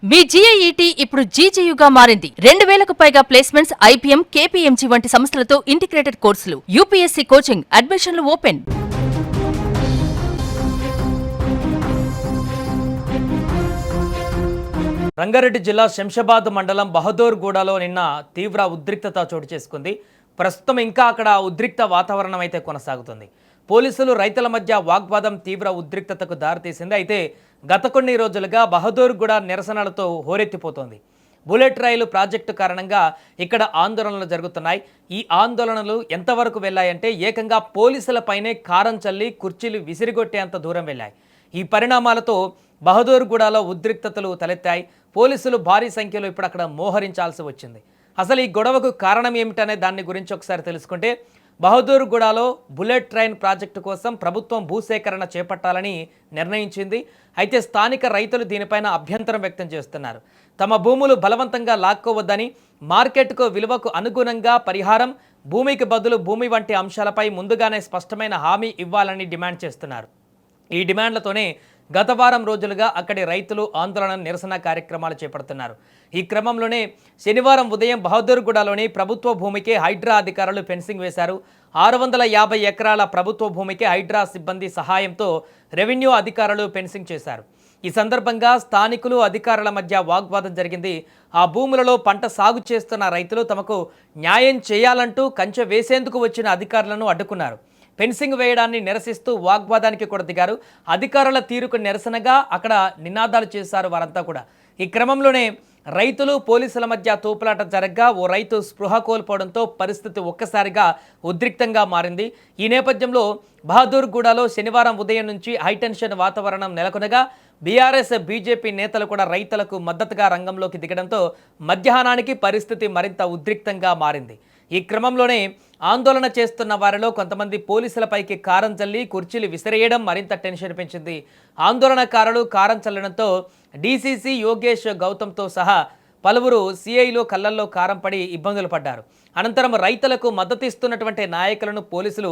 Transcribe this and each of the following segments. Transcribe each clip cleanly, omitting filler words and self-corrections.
మీ జీఐఈటీ ఇప్పుడు జీజేయుగా మారింది. 2000కు పైగా ప్లేస్మెంట్స్, ఐపీఎం, కేపీఎంజీ వంటి సంస్థలతో ఇంటిగ్రేటెడ్ కోర్సులు. యూపీఎస్సీ కోచింగ్, అడ్మిషన్లు ఓపెన్. రంగారెడ్డి జిల్లా శంషాబాద్ మండలం బహదూర్గూడలో నిన్న తీవ్ర ఉద్రిక్తత చోటు చేసుకుంది. ప్రస్తుతం ఇంకా అక్కడ ఉద్రిక్త వాతావరణం అయితే కొనసాగుతుంది. పోలీసులు రైతుల మధ్య వాగ్వాదం తీవ్ర ఉద్రిక్తతకు దారితీసింది. అయితే గత కొన్ని రోజులుగా బహదూర్గూడ నిరసనలతో హోరెత్తిపోతోంది. బుల్లెట్ రైలు ప్రాజెక్టు కారణంగా ఇక్కడ ఆందోళనలు జరుగుతున్నాయి. ఈ ఆందోళనలు ఎంతవరకు వెళ్ళాయంటే ఏకంగా పోలీసులపైనే కారం చల్లి కుర్చీలు విసిరిగొట్టేంత దూరం వెళ్ళాయి. ఈ పరిణామాలతో బహదూర్గూడలో ఉద్రిక్తతలు తలెత్తాయి. పోలీసులు భారీ సంఖ్యలో ఇప్పుడు అక్కడ మోహరించాల్సి వచ్చింది. అసలు ఈ గొడవకు కారణం ఏమిటనే దాని గురించి ఒకసారి తెలుసుకుంటే, బహదూర్గూడలో బుల్లెట్ ట్రైన్ ప్రాజెక్టు కోసం ప్రభుత్వం భూసేకరణ చేపట్టాలని నిర్ణయించింది. అయితే స్థానిక రైతులు దీనిపైన అభ్యంతరం వ్యక్తం చేస్తున్నారు. తమ భూములు బలవంతంగా లాక్కోవద్దని, మార్కెట్కు విలువకు అనుగుణంగా పరిహారం, భూమికి బదులు భూమి వంటి అంశాలపై ముందుగానే స్పష్టమైన హామీ ఇవ్వాలని డిమాండ్ చేస్తున్నారు. ఈ డిమాండ్లతోనే గత వారం రోజులుగా అక్కడి రైతులు ఆందోళన, నిరసన కార్యక్రమాలు చేపడుతున్నారు. ఈ క్రమంలోనే శనివారం ఉదయం బహదూర్గూడలోని ప్రభుత్వ భూమికి హైడ్రా అధికారులు ఫెన్సింగ్ వేశారు. 650 ఎకరాల ప్రభుత్వ భూమికి హైడ్రా సిబ్బంది సహాయంతో రెవెన్యూ అధికారులు ఫెన్సింగ్ చేశారు. ఈ సందర్భంగా స్థానికులు, అధికారుల మధ్య వాగ్వాదం జరిగింది. ఆ భూములలో పంట సాగు చేస్తున్న రైతులు తమకు న్యాయం చేయాలంటూ కంచె వేసేందుకు వచ్చిన అధికారులను అడ్డుకున్నారు. ఫెన్సింగ్ వేయడాన్ని నిరసిస్తూ వాగ్వాదానికి కూడా దిగారు. అధికారుల తీరుకు నిరసనగా అక్కడ నినాదాలు చేశారు వారంతా కూడా. ఈ క్రమంలోనే రైతులు, పోలీసుల మధ్య తోపులాట జరగ్గా ఓ రైతు స్పృహ కోల్పోవడంతో పరిస్థితి ఒక్కసారిగా ఉద్రిక్తంగా మారింది. ఈ నేపథ్యంలో బహదూర్గూడలో శనివారం ఉదయం నుంచి హైటెన్షన్ వాతావరణం నెలకొనగా బీఆర్ఎస్, బీజేపీ నేతలు కూడా రైతులకు మద్దతుగా రంగంలోకి దిగడంతో మధ్యాహ్నానికి పరిస్థితి మరింత ఉద్రిక్తంగా మారింది. ఈ క్రమంలోనే ఆందోళన చేస్తున్న వారిలో కొంతమంది పోలీసులపైకి కారం చల్లి కుర్చీలు విసిరేయడం మరింత టెన్షన్ పెంచింది. ఆందోళనకారులు కారం చల్లడంతో డీసీసీ యోగేష్ గౌతమ్తో సహా పలువురు సీఐలు కళ్ళల్లో కారం పడి ఇబ్బందులు పడ్డారు. అనంతరం రైతులకు మద్దతిస్తున్నటువంటి నాయకులను పోలీసులు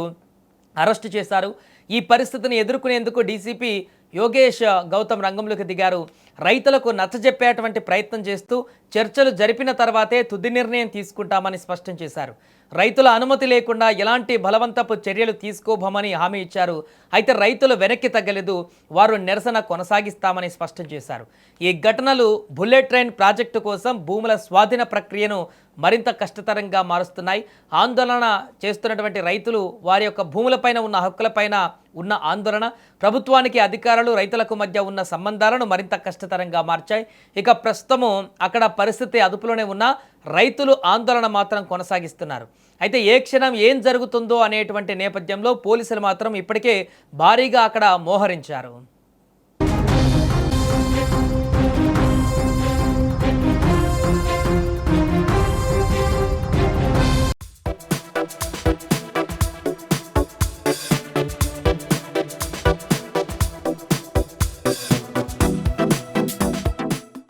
అరెస్టు చేశారు. ఈ పరిస్థితిని ఎదుర్కొనేందుకు డీసీపీ యోగేష్ గౌతమ్ రంగంలోకి దిగారు. రైతులకు నచ్చజెప్పేటువంటి ప్రయత్నం చేస్తూ చర్చలు జరిపిన తర్వాతే తుది నిర్ణయం తీసుకుంటామని స్పష్టం చేశారు. రైతుల అనుమతి లేకుండా ఎలాంటి బలవంతపు చర్యలు తీసుకోబోమని హామీ ఇచ్చారు. అయితే రైతులు వెనక్కి తగ్గలేదు. వారు నిరసన కొనసాగిస్తామని స్పష్టం చేశారు. ఈ ఘటనలు బుల్లెట్ ట్రైన్ ప్రాజెక్టు కోసం భూముల స్వాధీన ప్రక్రియను మరింత కష్టతరంగా మారుస్తున్నాయి. ఆందోళన చేస్తున్నటువంటి రైతులు వారి యొక్క భూములపైన ఉన్న హక్కులపైన ఉన్న ఆందోళన ప్రభుత్వానికి, అధికారులు, రైతులకు మధ్య ఉన్న సంబంధాలను మరింత కష్టతరంగా మార్చాయి. ఇక ప్రస్తుతము అక్కడ పరిస్థితి అదుపులోనే ఉన్న రైతులు ఆందోళన మాత్రం కొనసాగిస్తున్నారు. అయితే ఏ క్షణం ఏం జరుగుతుందో అనేటువంటి నేపథ్యంలో పోలీసులు మాత్రం ఇప్పటికే భారీగా అక్కడ మోహరించారు.